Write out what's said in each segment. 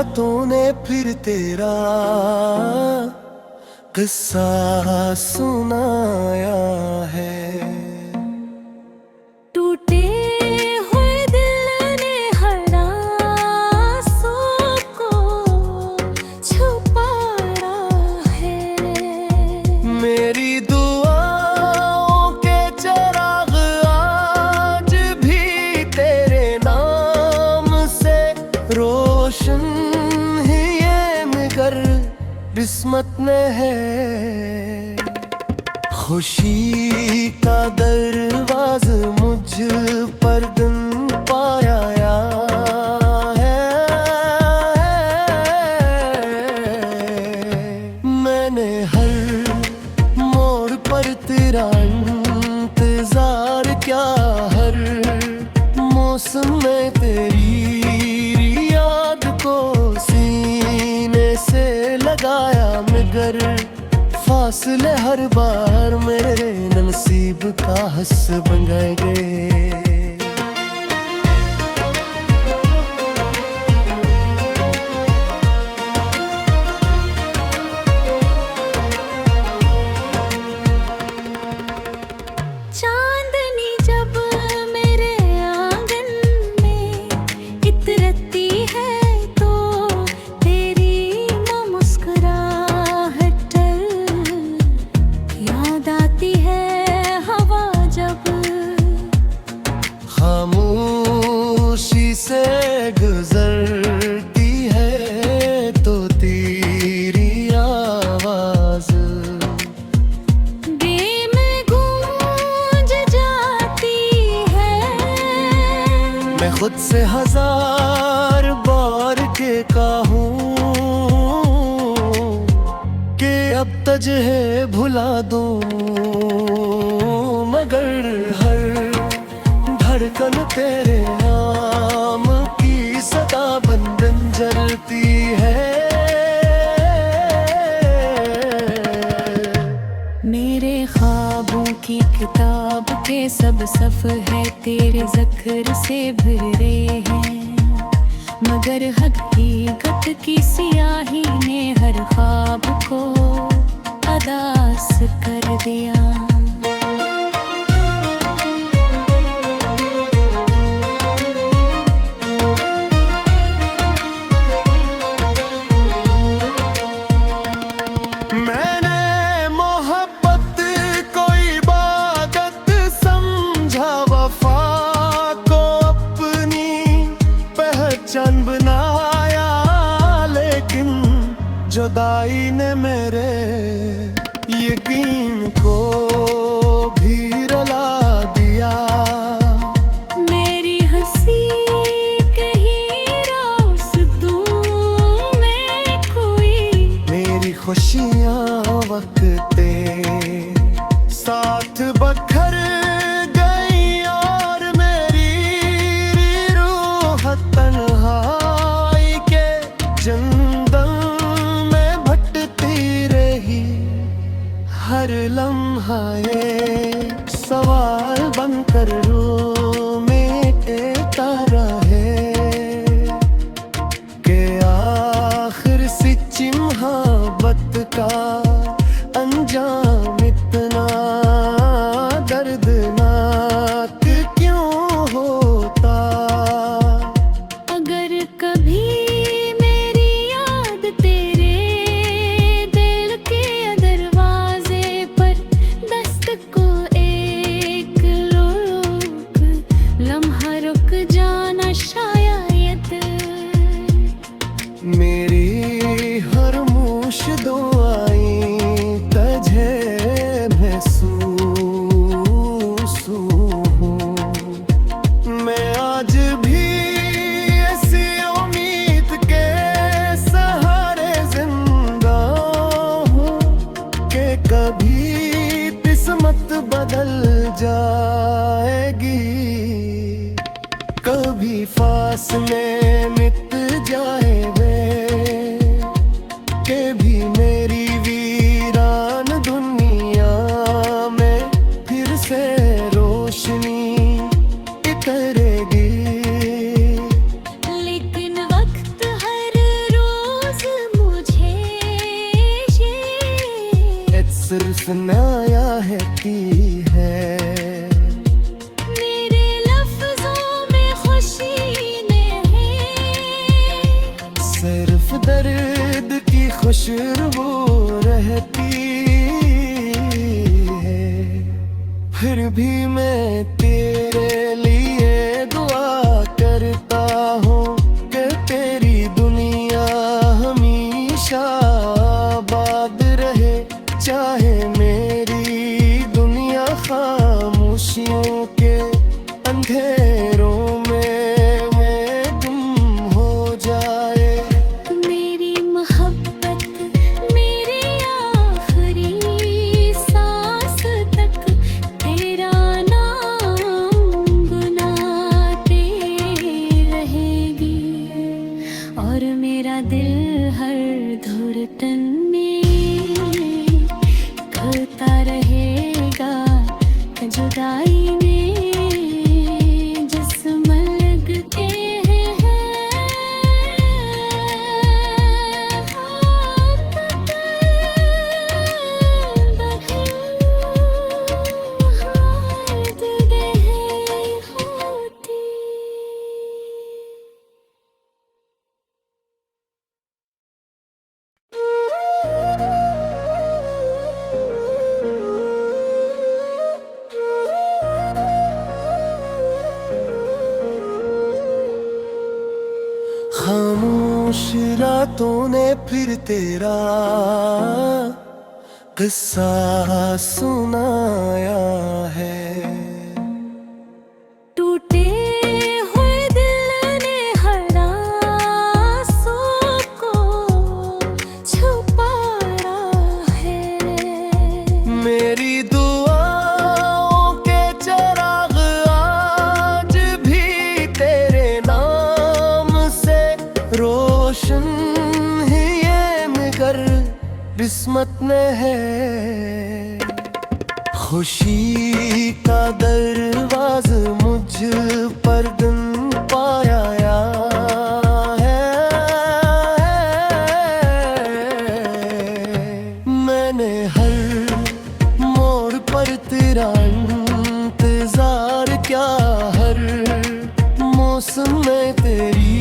बातों ने फिर तेरा किस्सा सुनाया है। टूटे हुए दिल ने हर आंसू को छुपाया है। मेरी दुआओं के चिराग आज भी तेरे नाम से रोशन ही ये मगर किस्मत में है। खुशी का दरवाज़ मुझ पर दिन पाया है। मैंने हर मोड़ पर तेरा इंतजार किया, हर मौसम में तेरी याद को सीने से लगाया, मगर फासले हर बार मेरे नसीब का हस बन गए। चांदनी जब मेरे आंगन में इतरती है तो तेरी मुस्कुराहट याद आती है। हवा जब खामोशी से गुजरती है तो तेरी आवाज दिल में गूंज जाती है। मैं खुद से हजार बार के कहूँ कि अब तुझे भुला दूँ, मगर हर धड़कन तेरे नाम की सदा बंधन जलती है। मेरे ख्वाबों की किताब के सब सफ़े तेरे ज़िक्र से भरे हैं, मगर हकीकत की सियाही ने हर ख्वाब को अदास कर दिया। मैंने मोहब्बत को इबादत समझा, वफा को अपनी पहचान बनाया, लेकिन जुदाई ने मेरे यकीन को भी रुला दिया। मेरी हंसी कहीं रास्तों में कोई, मेरी खुशियाँ वक्ते साथ बखर गई और मेरी रूह तन्हाई के जंगल में भटकती रही। हर लम्हा ये सवाल बनकर रूह में टेता रहे कि आखिर सच्ची मोहब्बत का अंजाम इतना दर्दनाक क्यों होता। अगर कभी मेरी याद तेरे दिल के दरवाजे पर दस्तक को एक लम्हा रुक जाना शायद। मेरी हर मूश दुआएं सिर्फ न्याया है की है। मेरे लफ्जों में खुशी नहीं, सिर्फ दर्द की खुशबू रहती है। फिर भी मैं तेरे लिए दुआ करता हूँ कि तेरी दुनिया हमेशा आबाद रहे। चाहे मेरी दुनिया खामोशियों के अंधेरों में गुम हो जाए। मेरी मोहब्बत मेरी आखिरी सांस तक तेरा नाम गुनगुनाते रहेगी, और मेरा दिल हर धड़कन में करता रहेगा जुदाई में जिस्म लगते हैं। खामोश रातों ने फिर तेरा किस्सा सुनाया है। टूटे हुए दिल ने हर आंसू को छुपाया है। मेरी दुआओं के चिराग आज भी तेरे नाम से रोशन ही है, मगर किस्मत में है। खुशी का दरवाज मुझ पर दिन पाया है। मैंने हर मोड़ पर तेरा इंतजार क्या, हर मौसम में तेरी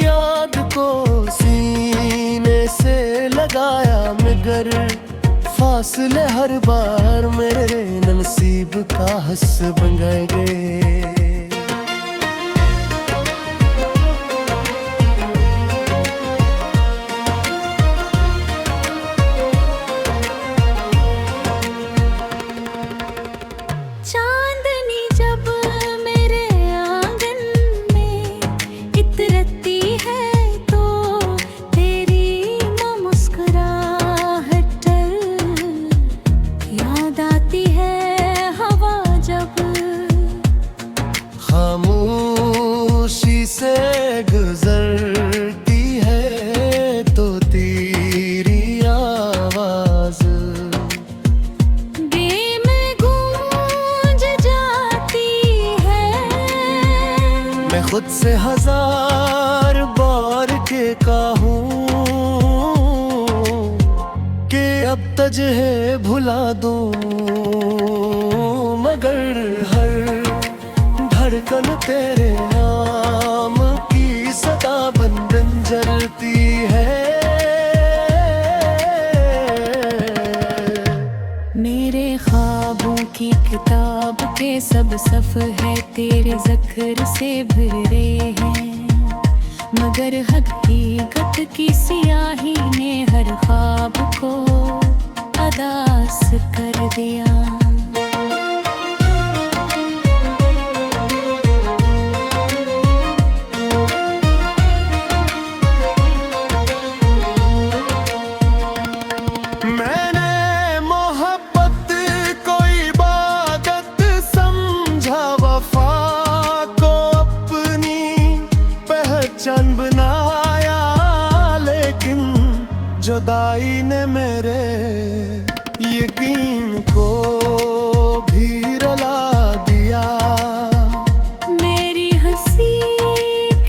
याद को सीने से लगाया, मगर फासले हर बार मेरे नसीब का हस बन गए। चांदनी जब मेरे आंगन में इतरती है तो तेरी मुस्कुराहट याद आती है। हवा जब खामोशी से गुजरती है तो तेरी आवाज दिल में गूंज जाती है। मैं खुद से हजार बार के कहूँ कि अब तुझे भुला दूँ, मगर हर धड़कन तेरे नाम की सदा बंधन जलती है। मेरे ख्वाबों की किताब के सब सफ़े तेरे ज़िक्र से भरे हैं, मगर हकीकत की सियाही ने हर ख्वाब को अदास कर दिया। पहचान बनाया, लेकिन जुदाई ने मेरे यकीन को भी रुला दिया। मेरी हंसी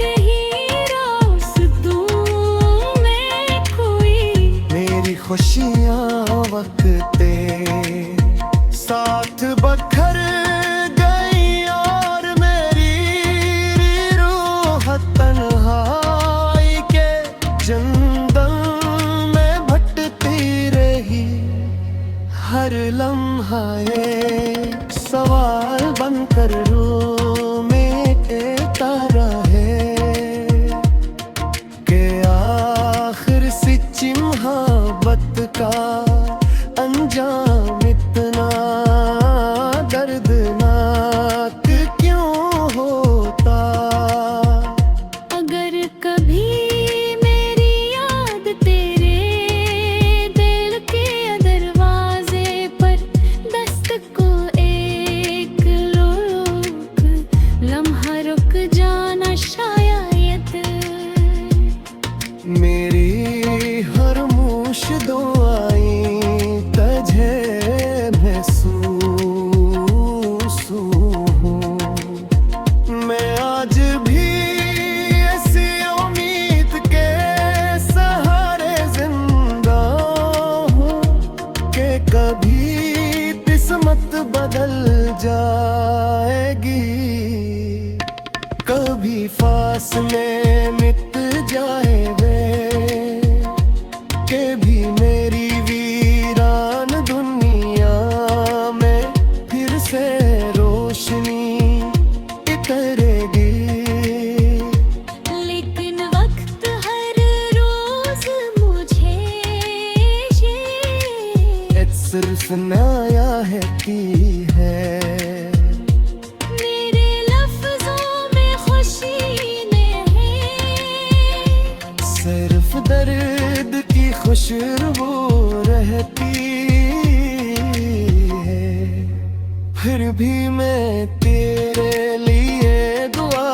कहीं रास्तों में खोई, मेरी खुशियाँ वक्त हर लम्हा ये सवाल बनकर रूह में कहता रहे कि आखिर सच्ची मोहब्बत का अंजाम इतना दर्दनाक क्यों होता। अगर कभी मेरी याद तेरे दिल के दरवाजे पर दस्तक को एक रोक लम्हा रुक जाना शायद। मेरी हर मूश दुआएं तुझे महसूस हूँ। मैं आज भी ऐसी उम्मीद के सहारे जिंदा हूँ कि कभी किस्मत बदल जाएगी, कभी फासले मिट जाए वे के भी मेरी वीरान दुनिया में फिर से रोशनी उतरेगी। लेकिन वक्त हर रोज मुझे ये सिर्फ नया है की है। मेरे लफ्जों में खुशी नहीं, सिर्फ दर्द की खुशबू रहती है। फिर भी मैं तेरे लिए दुआ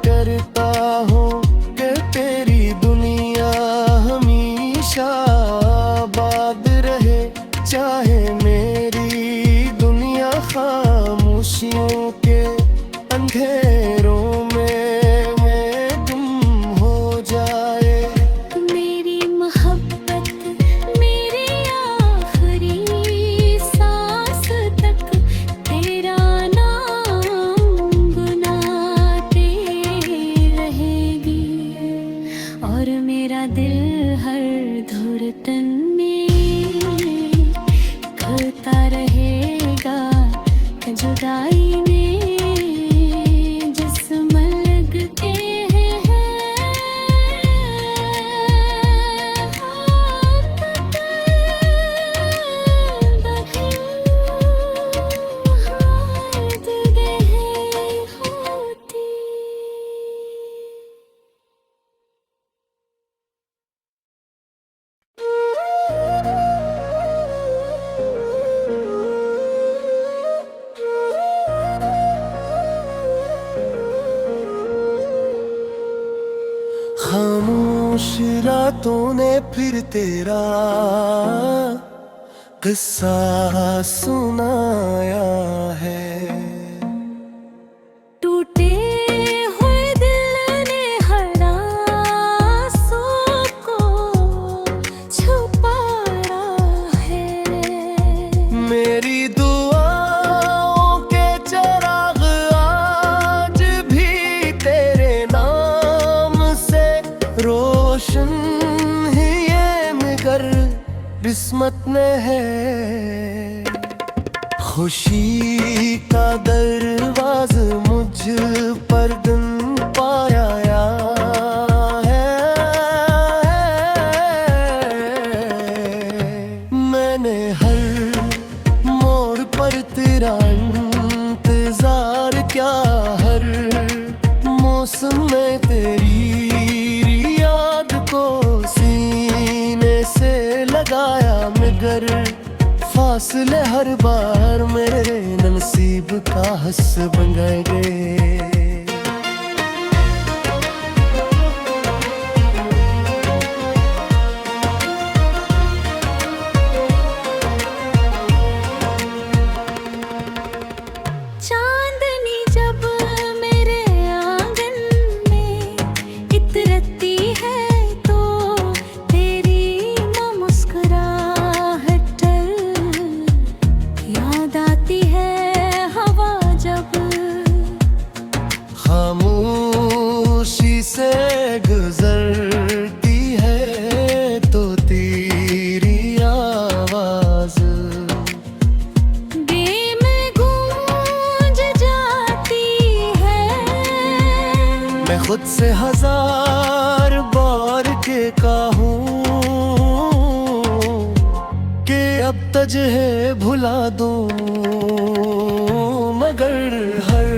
करता हूँ कि तेरी दुनिया हमेशा आबाद रहे, चाहे मेरी दुनिया खामोशियों के अंधेरों में गुम हो जाए। मेरी मोहब्बत मेरी आखिरी सांस तक तेरा नाम गुनगुनाते रहेगी, और मेरा दिल हर धड़कन में कहता रहेगा कि जुदाई में जिस्म लगते हैं होती। खामोश रातों ने फिर तेरा किस्सा सुनाया है। टूटे हुए दिल ने हर आंसू को छुपाया है। मेरी दुआओं के चिराग आज भी तेरे नाम से रोशन ही ये मगर किस्मत में है। खुशी का दरवाज मुझ पर दिन पाया है। मैंने हर मोड़ पर तेरा इंतजार क्या, हर मौसम में तेरी याद को सीने से लगाया, मगर फासले हर बार मेरे नसीब का हस बन गए। चांदनी जब मेरे आंगन में इतरती है तो तेरी मुस्कुराहट याद आती है हवा जब तज है भुला दूं, मगर हर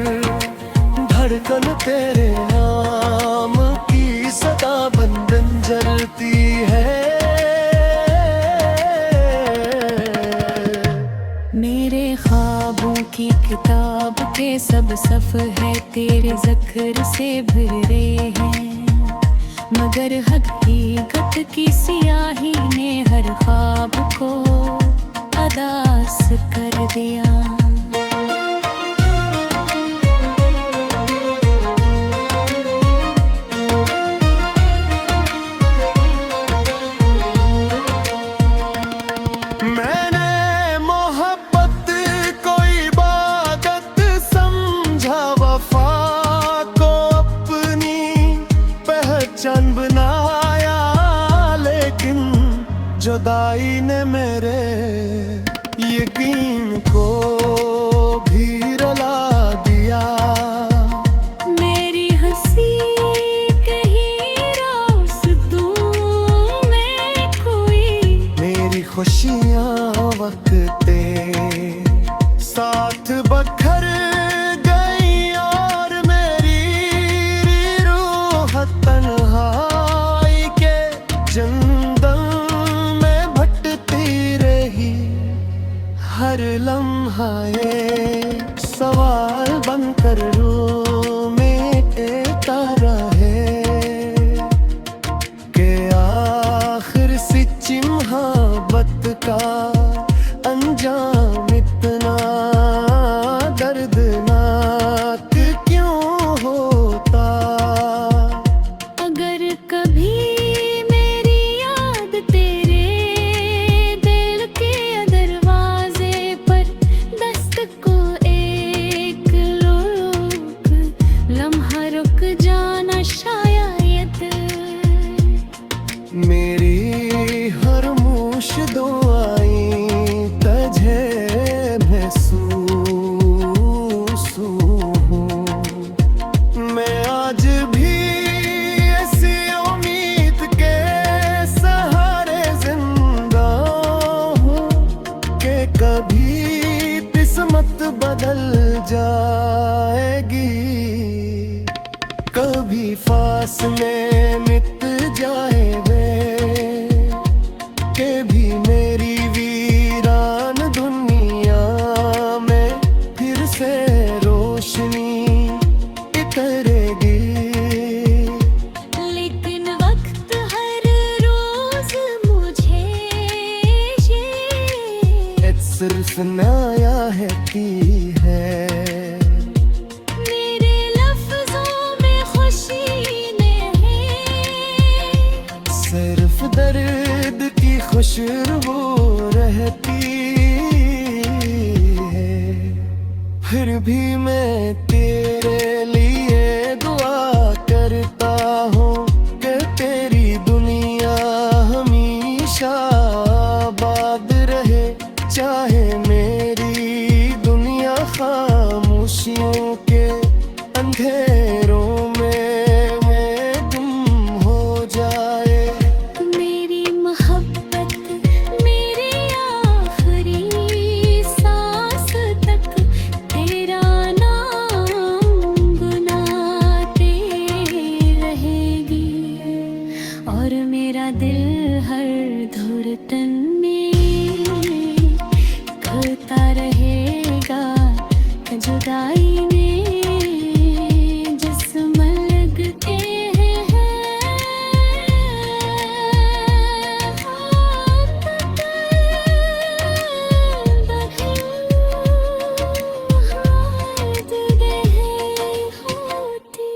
धड़कन तेरे नाम की सदा बंधन जलती है। मेरे ख्वाबों की किताब के सब सफ़े तेरे ज़िक्र से भरे हैं, मगर हकीकत की सियाही ने हर ख्वाब को अदास कर दिया। मैंने मोहब्बत को इबादत समझा, वफा को अपनी पहचान बनाया, लेकिन जुदाई ने मेरे यकीन को भी रुला दिया। मेरी हंसी कहीं रास्तों में खोई, मेरी खुशियाँ वक्ते साथ बखर गई, और मेरी रूह तन्हाई के जंगल में भटकती रही। हर लम्हा एक सवाल बनकर रूह में एता रहे कि आखिर सच्ची मोहब्बत का अंजाम इतना दर्दनाक क्यों होता। अगर कभी मेरी याद तेरे दिल के दरवाजे पर दस्तक को एक लम्हा रुक जाना शायद। मेरी हर मूश दुआएं तुझे महसूस हूँ। मैं आज भी ऐसी उम्मीद के सहारे जिंदा हूँ कि कभी किस्मत बदल जाएगी, कभी फासले मिट जाएंगे, के भी मेरी वीरान दुनिया में फिर से रोशनी इतरेगी। लेकिन वक्त हर रोज मुझे ये सिर्फ नया है की है। मेरे लफ्जों में खुशी नहीं, सिर्फ दर्द की खुशबू रहती है। फिर भी मैं तेरे लिए दुआ करता हूँ कि तेरी दुनिया हमेशा आबाद रहे, चाहे मेरी दुनिया खामोशियों के अंधेरों में गुम हो जाए। मेरी मोहब्बत मेरी आखिरी सांस तक तेरा नाम गुनगुनाते रहेगी, और मेरा दिल हर धड़कन में कहता रहेगा कि जुदाई ने जिस्म लगते हैं होती।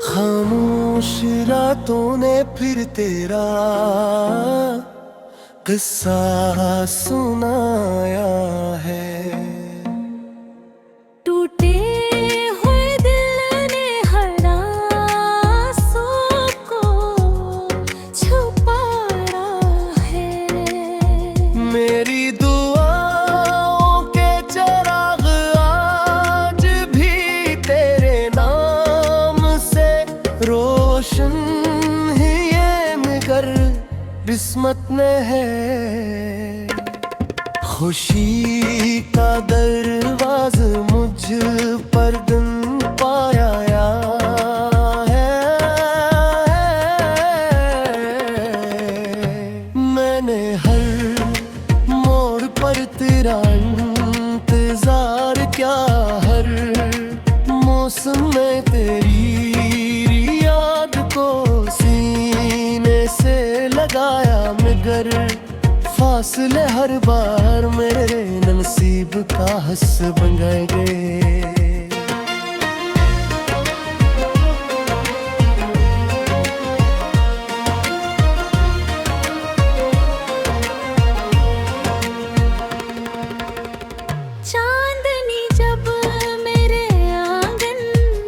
खामोश रातों ने फिर तेरा किस्सा सुनाया है। टूटे हुए दिल ने हर आंसू को छुपाया है। किस्मत ने है। खुशी का दरवाज़ मुझ पर दिन पाया है। मैंने हर मोड़ पर तेरा इंतजार किया, हर मौसम में तेरी याद को सीने से लगाया, मगर फासले हर बार मेरे नसीब का हस बन गए। चांदनी जब मेरे आंगन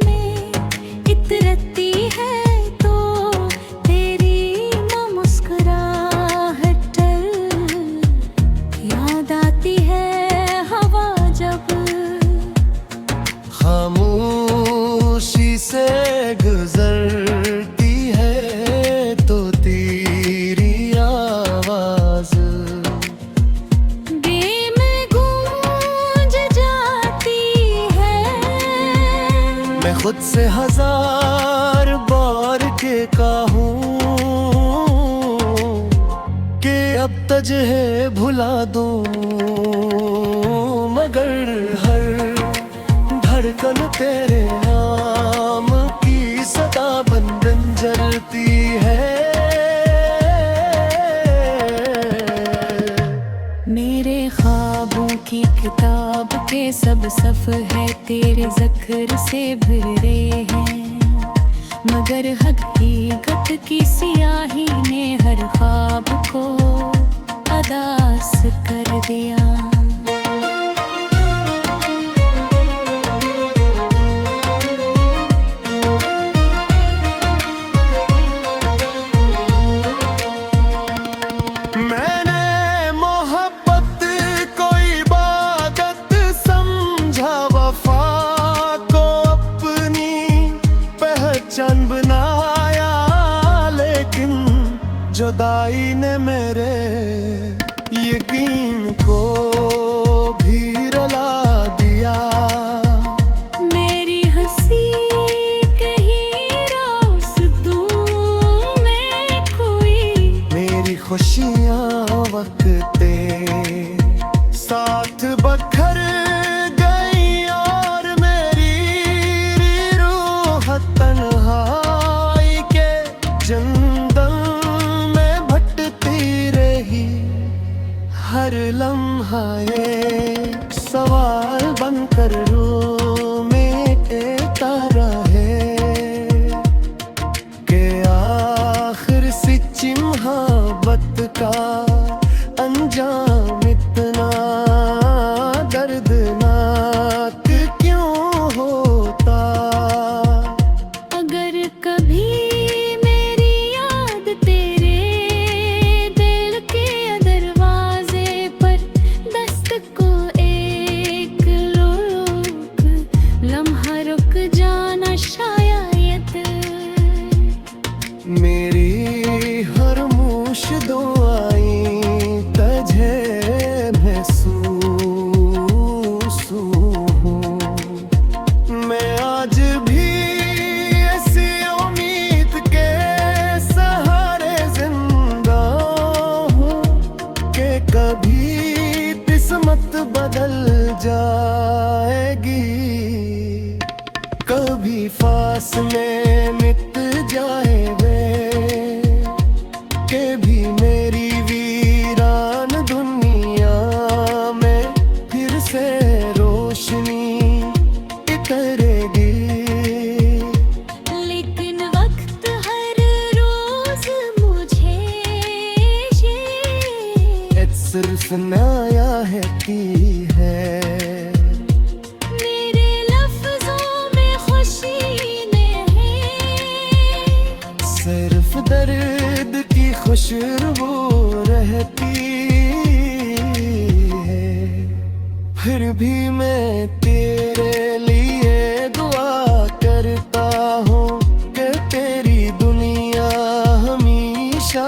में इतरती है तो तेरी मुस्कुराहट याद आती है। हवा जब खामोशी से गुजरती है तो तेरी आवाज खुद से हजार बार के कहूँ कि अब तुझे भुला दूँ, मगर हर धड़कन तेरे नाम की सदा बंधन जलती है। मेरे ख्वाबों की किताब के सब सफ़े तेरे ज़िक्र से भरे हैं, मगर हकीकत की सियाही ने हर ख्वाब को अदास कर दिया। चंद बनाया लेकिन जुदाई ने मेरे यकीन को भी रुला दिया। मेरी हंसी कहीं रास्तों में खोई, मेरी खुशियाँ वक्त साथ बखर गई और मेरी रूह तन्हाई के जंगल में भटकती रही। हर लम्हा एक सवाल बनकर रूह में कहता रहे कि आखिर सच्ची मोहब्बत का अंजाम इतना दर्दनाक क्यों होता। अगर कभी मेरी याद तेरे दिल के दरवाजे पर दस्तक को एक रोक लम्हा रुक जाना शायद। मेरी हर मूश दुआएं तुझे महसूस हूँ। मैं आज भी ऐसी उम्मीद के सहारे जिंदा हूँ कि कभी किस्मत बदल जाएगी, कभी फासले मिट जाएंगे के भी मेरी वीरान दुनिया में फिर से रोशनी उतरेगी। लेकिन वक्त हर रोज मुझे ये सिर्फ नया है की है। मेरे लफ्जों में खुशी नहीं, सिर्फ दर्द की खुशबू रहती है। फिर भी मैं तेरे लिए दुआ करता हूँ कि तेरी दुनिया हमेशा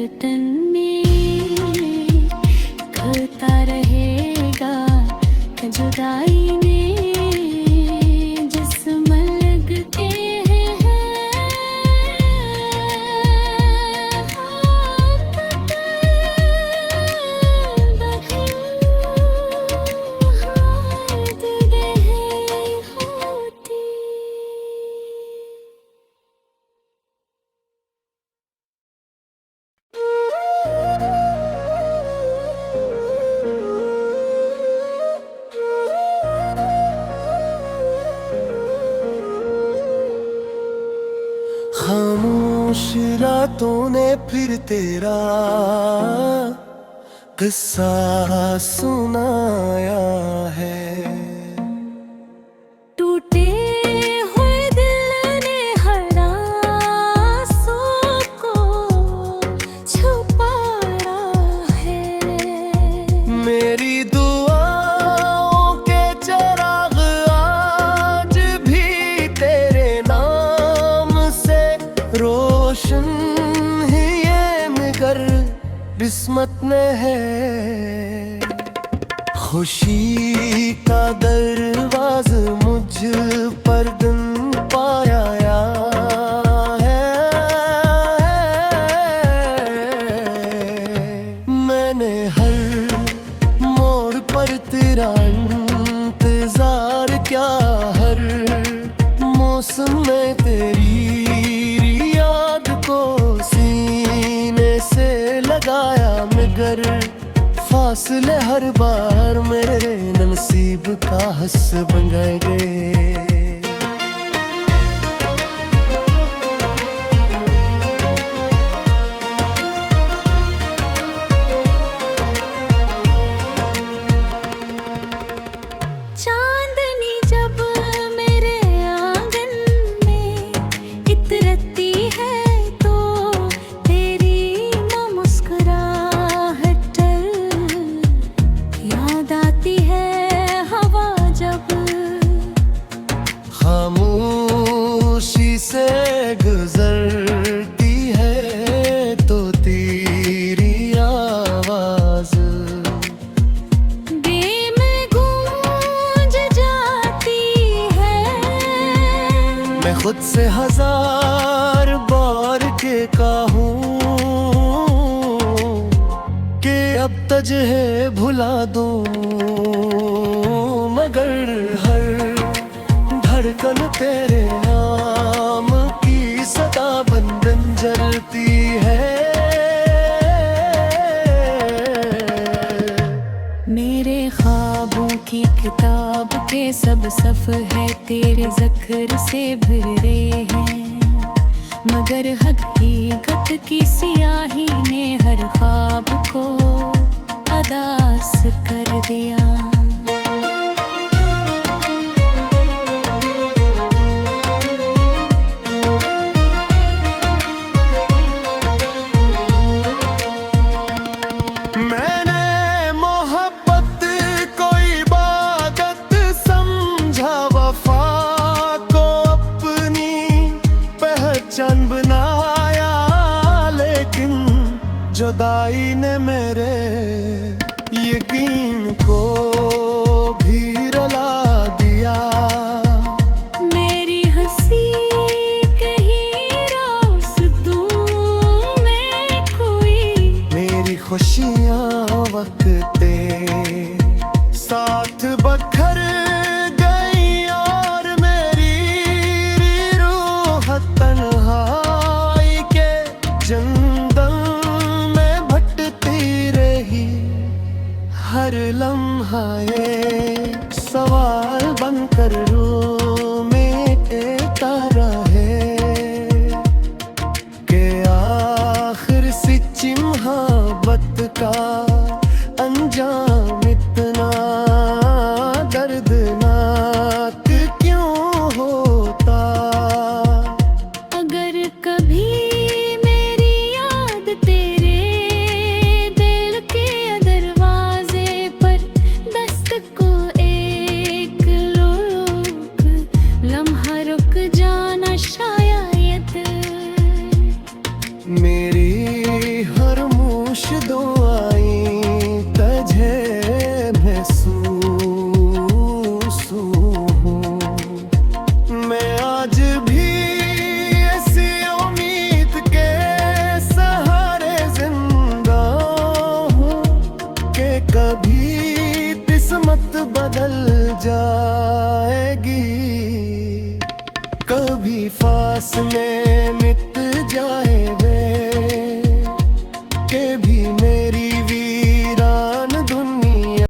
बटन में खलता रहेगा जुदाई में जिस्म लगते हैं होती। खामोश रातों ने फिर तेरा किस्सा सुनाया है। टूटे हुए दिल ने हर आंसू को छुपाया है। मेरी दुआओं के चिराग आज भी तेरे नाम से रोशन ही ये मगर किस्मत में है। खुशी का दरवाज़ मुझ पर दिन पाया है। मैंने हर मोड़ पर तेरा इंतजार किया, हर मौसम में तेरी याद को सीने से लगाया, मगर फासले हर बार मेरे नसीब का हस बन गए। चांदनी जब मेरे आंगन में इतरती है तो तेरी मुस्कुराहट याद आती है हवा जब खामोशी से गुजरती है तो तेरी आवाज खुद से हजार बार के कहूँ कि अब तुझे भुला दूँ, मगर हर धड़कन तेरे नाम की सदा बंधन जलती है। मेरे ख्वाबों की किताब के सब सफ़हे तेरे ज़िक्र से भरे हैं, मगर हकीकत की सियाही ने हर ख्वाब को अदास कर दिया। पहचान बनाया लेकिन जुदाई ने मेरे यकीन को भी रुला दिया। मेरी हंसी कहीं रास्तों में खोई, मेरी खुशियाँ वक्त साथ बखर गई और मेरी रूह तन्हाई के जंगल में भटकती रही। हर लम्हा